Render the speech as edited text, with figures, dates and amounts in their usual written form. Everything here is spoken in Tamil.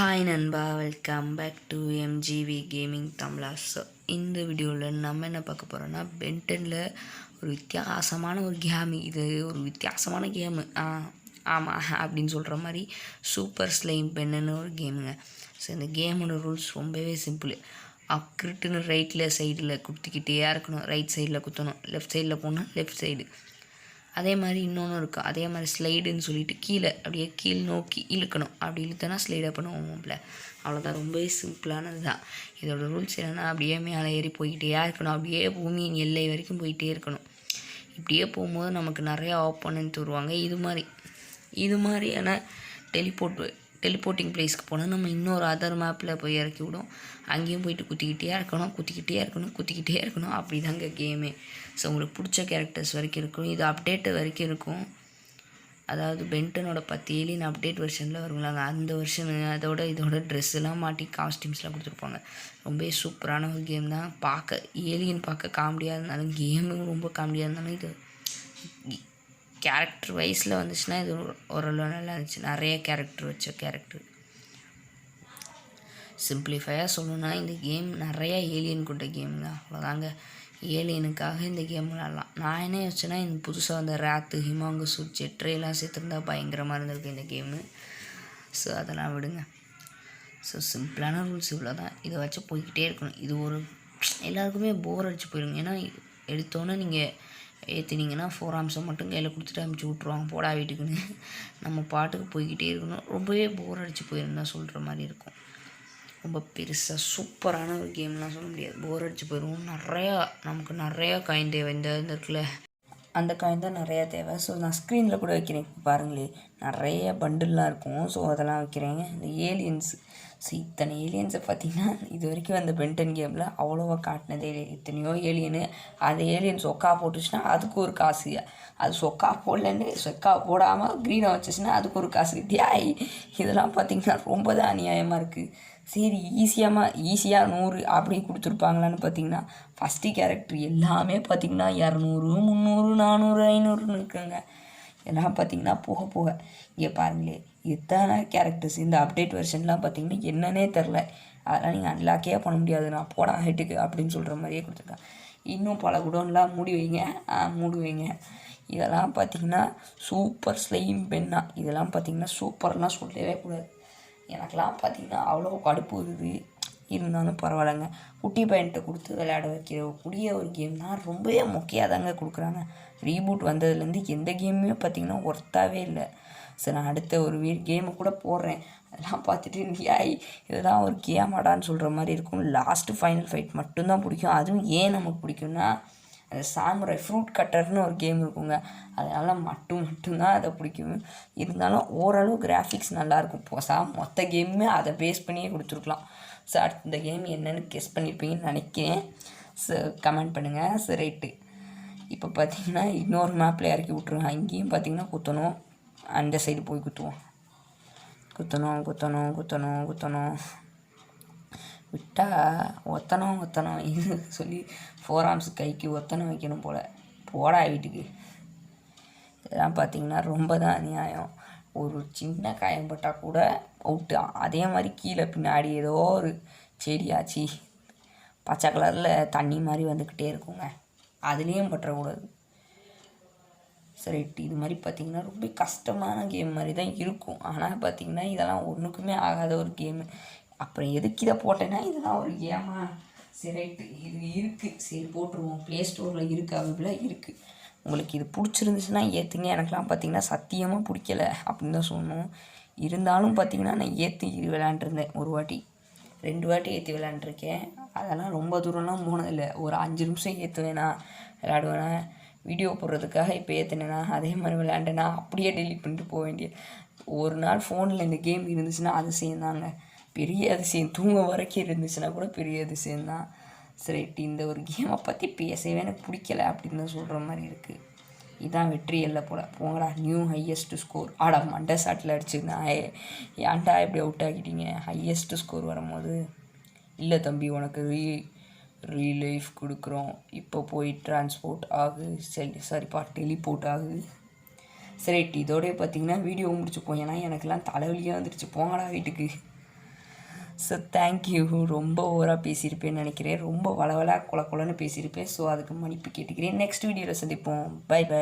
ஹாய் நண்பா, welcome back to எம்ஜிவி gaming Tamizha. So இந்த வீடியோவில் நம்ம என்ன பார்க்க போகிறோன்னா, பென்டனில் ஒரு வித்தியாசமான ஒரு கேமு. இது ஒரு வித்தியாசமான கேமு, ஆமாம் அப்படின்னு சொல்கிற மாதிரி சூப்பர் ஸ்லைம் பென்னுன்னு ஒரு கேமுங்க. ஸோ இந்த கேமோட ரூல்ஸ் ரொம்பவே சிம்பிள். கிரிட்டுன்னு ரைட்டில் சைடில் குத்திக்கிட்டே இருக்கணும். ரைட் சைடில் குத்தணும், லெஃப்ட் சைடில் போனால் லெஃப்ட் சைடு. அதே மாதிரி இன்னொன்று இருக்கும். அதே மாதிரி ஸ்லைடுன்னு சொல்லிட்டு கீழே அப்படியே கீழ் நோக்கி இழுக்கணும். அப்படி இழுத்தனா ஸ்லைடாக பண்ணுவோம்ல. அவ்வளோதான், ரொம்பவே சிம்பிளானது தான். இதோட ரூல்ஸ் என்னென்னா, அப்படியே மேலே ஏறி போய்கிட்டே இருக்கணும். அப்படியே பூமியின் எல்லை வரைக்கும் போயிட்டே இருக்கணும். இப்படியே போகும்போது நமக்கு நிறையா ஆப்போனன்ட் வருவாங்க. இது மாதிரியான டெலிபோர்ட்டிங் பிளேஸ்க்கு போனால் நம்ம இன்னொரு அதர் மேப்பில் போய் இறக்கி விடும். அங்கேயும் போயிட்டு குத்திக்கிட்டே இருக்கணும். அப்படி தாங்க கேமே. ஸோ உங்களுக்கு பிடிச்ச கேரக்டர்ஸ் வரைக்கும் இருக்கும். இது அப்டேட்டு வரைக்கும் இருக்கும். அதாவது பென்டனோட 10 ஏலியன் அப்டேட் வெர்ஷனில் வருவாங்க. அந்த வெர்ஷனு இதோட ட்ரெஸ்ஸெல்லாம் மாட்டி காஸ்டியூம்ஸ்லாம் கொடுத்துருப்பாங்க. ரொம்ப சூப்பரான ஒரு கேம் தான். ஏலியன் பார்க்க காமெடியாக இருந்தாலும் கேமும் ரொம்ப காமெடியாக இருந்தாலும் இது கேரக்டர் வைஸில் வந்துச்சுன்னா இது ஓரளவு நல்லா இருந்துச்சு. நிறைய கேரக்டர் சிம்பிளிஃபையாக சொல்லணுன்னா இந்த கேம் நிறையா ஏலியன் கொண்ட கேமுங்க. அவ்வளோதாங்க, ஏலியனுக்காக இந்த கேம் விளாட்லாம். நான் என்ன யோசிச்சேன்னா, இந்த புதுசாக வந்த ராத்து, ஹிமாங்கசு, ஜெட்ரேலாம் சேர்த்துருந்தா பயங்கரமாக இருந்திருக்கு இந்த கேமு. ஸோ அதெல்லாம் விடுங்க. ஸோ சிம்பிளான ரூல்ஸ் இவ்வளோ தான். இதை வச்சு போய்கிட்டே இருக்கணும். இது எல்லாருக்குமே போர் அடிச்சு போயிடுங்க. ஏன்னா எடுத்தோன்னே நீங்கள் ஏற்றினீங்கன்னா 4 ஆம்ஸை மட்டும் கையில் கொடுத்துட்டு அனுப்பிச்சி விட்ருவாங்க, போடா வீட்டுக்குன்னு. நம்ம பாட்டுக்கு போய்கிட்டே இருக்கணும். ரொம்பவே போர் அடிச்சு போயிருந்தா சொல்கிற மாதிரி இருக்கும். ரொம்ப பெருசாக சூப்பரான ஒரு கேம்லாம் சொல்ல முடியாது. போர் அடிச்சு போயிடுவோம். நமக்கு நிறையா காயின் தேவை. இந்த இருக்குல்ல, அந்த காயின் தான் நிறையா தேவை. ஸோ நான் ஸ்க்ரீனில் கூட வைக்கிறேன், பாருங்களே, நிறைய பண்டில்லாம் இருக்கும். ஸோ அதெல்லாம் வைக்கிறேங்க. இந்த ஏலியன்ஸ், ஸோ இத்தனை ஏலியன்ஸை பார்த்திங்கன்னா இது வரைக்கும் அந்த பென்டன் கேமில் அவ்வளோவா காட்டினதே இல்லை. எத்தனையோ ஏலியனு. அந்த ஏலியன் சொக்கா போட்டுச்சுன்னா அதுக்கு ஒரு காசு. அது சொக்கா போடாமல் க்ரீனை வச்சுச்சுன்னா அதுக்கு ஒரு காசு. இதெல்லாம் பார்த்திங்கன்னா ரொம்ப தான் அநியாயமாக இருக்குது. சரி, ஈஸியாக 100 அப்படி கொடுத்துருப்பாங்களான்னு பார்த்தீங்கன்னா, ஃபஸ்ட்டு கேரக்டர் எல்லாமே பார்த்திங்கன்னா 200, 300, 400, 500ன்னு இருக்குங்க. எல்லாம் பார்த்திங்கன்னா போக இங்கே பாருங்களே, எத்தனை கேரக்டர்ஸ். இந்த அப்டேட் வெர்ஷன்லாம் பார்த்திங்கன்னா என்னன்னே தெரில. அதெல்லாம் நீங்கள் அன்லாக்கே பண்ண முடியாது. நான் போட ஹைட்டுக்கு அப்படின்னு சொல்கிற மாதிரியே கொடுத்துருக்கேன். இன்னும் பல குடோன்லாம் மூடி வைங்க. இதெல்லாம் பார்த்திங்கன்னா சூப்பர் ஸ்லைம் பென்னா. இதெல்லாம் பார்த்திங்கன்னா சூப்பர்லாம் சொல்லவே கூடாது. எனக்கெலாம் பார்த்திங்கன்னா அவ்வளோ கடுப்பு இருக்குது. இருந்தாலும் பரவாயில்லைங்க. குட்டி பையன்கிட்ட கொடுத்து விளையாட வைக்கக்கூடிய ஒரு கேம் தான். ரொம்பவே மொக்கையாக தாங்க கொடுக்குறாங்க. ரீபூட் வந்ததுலேருந்து எந்த கேமுமே பார்த்திங்கன்னா ஒர்த்தாகவே இல்லை. சரி, நான் அடுத்த ஒரு கேமு கூட போடுறேன். அதெல்லாம் பார்த்துட்டு இதெல்லாம் ஒரு கேமாடான்னு சொல்கிற மாதிரி இருக்கும். லாஸ்ட்டு ஃபைனல் ஃபைட் மட்டும்தான் பிடிக்கும். அதுவும் ஏன் நமக்கு பிடிக்கும்னா, அந்த சாமுரை ஃப்ரூட் கட்டர்னு ஒரு கேம் இருக்குங்க. அதனால் மட்டும்தான் அதை பிடிக்கும். இருந்தாலும் ஓரளவு கிராஃபிக்ஸ் நல்லாயிருக்கும். மொத்த கேமுமே அதை பேஸ் பண்ணியே கொடுத்துருக்கலாம். ஸோ அடுத்த கேம் என்னென்னு கெஸ் பண்ணியிருப்பீங்கன்னு நினைக்கிறேன். ஸோ கமெண்ட் பண்ணுங்கள். ஸோ ரைட்டு, இப்போ பார்த்திங்கன்னா இன்னொரு மேப்பில் இறக்கி விட்ருவோம். அங்கேயும் பார்த்திங்கன்னா குத்தணும். அந்த சைடு போய் குத்தணும் விட்டால் ஒத்தனம் இது சொல்லி 4 ஆம்ஸ் கைக்கு ஒத்தனம் வைக்கணும் போல். போடா வீட்டுக்கு. இதெல்லாம் பார்த்திங்கன்னா ரொம்ப தான் அநியாயம். ஒரு சின்ன காயம் பட்டால் கூட அவுட்டு. அதே மாதிரி கீழே பின்னாடி ஏதோ ஒரு செடியாச்சு பச்சை கலரில் தண்ணி மாதிரி வந்துக்கிட்டே இருக்குங்க. அதுலேயும் பற்றக்கூடாது. சரி, இது மாதிரி பார்த்திங்கன்னா ரொம்ப கஷ்டமான கேம் மாதிரி தான் இருக்கும். ஆனால் பார்த்திங்கன்னா இதெல்லாம் ஒன்றுக்குமே ஆகாத ஒரு கேமு. அப்புறம் எதுக்கு இதை போட்டேன்னா, இதெல்லாம் ஒரு கேமா? சரி ரைட்டு, இது இருக்குது, சரி போட்டுருவோம். ப்ளே ஸ்டோரில் இருக்குது, அவைலபிளாக இருக்குது. உங்களுக்கு இது பிடிச்சிருந்துச்சுன்னா ஏற்றுங்க. எனக்கெலாம் பார்த்திங்கன்னா சத்தியமாக பிடிக்கல அப்படின்னு தான் சொல்லணும். இருந்தாலும் பார்த்திங்கன்னா நான் ஏற்றி விளையாண்டுருந்தேன். 1 வாட்டி 2 வாட்டி ஏற்றி விளையாண்டுருக்கேன். அதெல்லாம் ரொம்ப தூரம்லாம் போனதில்லை. ஒரு 5 நிமிஷம் ஏற்றுவேனா விளையாடுவேனா, வீடியோ போடுறதுக்காக இப்போ ஏற்றினேன்னா அதே மாதிரி விளையாண்டேன்னா அப்படியே டெலிட் பண்ணிட்டு போக வேண்டியது. ஒரு நாள் ஃபோனில் இந்த கேம் இருந்துச்சுன்னா அதிசயம் தாங்க, பெரிய அதிசயம். தூங்க வரைக்கும் இருந்துச்சுன்னா கூட பெரிய அதிசயம்தான். சரி, இந்த ஒரு கேமை பற்றி பேசவே எனக்கு பிடிக்கல அப்படின்னு தான் சொல்கிற மாதிரி இருக்குது. இதுதான் வெற்றி இல்லை போல். போங்கடா, நியூ ஹையஸ்ட் ஸ்கோர். மண்டை ஷாட்டில் அடிச்சுருந்தேன். ஏன்டா இப்படி அவுட் ஆகிட்டீங்க? ஹையஸ்ட் ஸ்கோர் வரும்போது, இல்லை தம்பி, உனக்கு ரீலைஃப் கொடுக்குறோம், இப்போ போய் டிரான்ஸ்போர்ட் ஆகு, டெலிபோர்ட் ஆகு. சரி, இதோடய பார்த்திங்கன்னா வீடியோ முடிச்சுப்போம். ஏன்னா எனக்கெல்லாம் தலைவலியாக வந்துடுச்சு. போங்கடா வீட்டுக்கு. So thank you. ரொம்ப ஓவராக பேசியிருப்பேன்னு நினைக்கிறேன். ரொம்ப வளவலா கொலன்னு பேசியிருப்பேன். ஸோ அதுக்கு மன்னிப்பு கேட்டுக்கிறேன். நெக்ஸ்ட் வீடியோவில் சந்திப்போம். Bye by.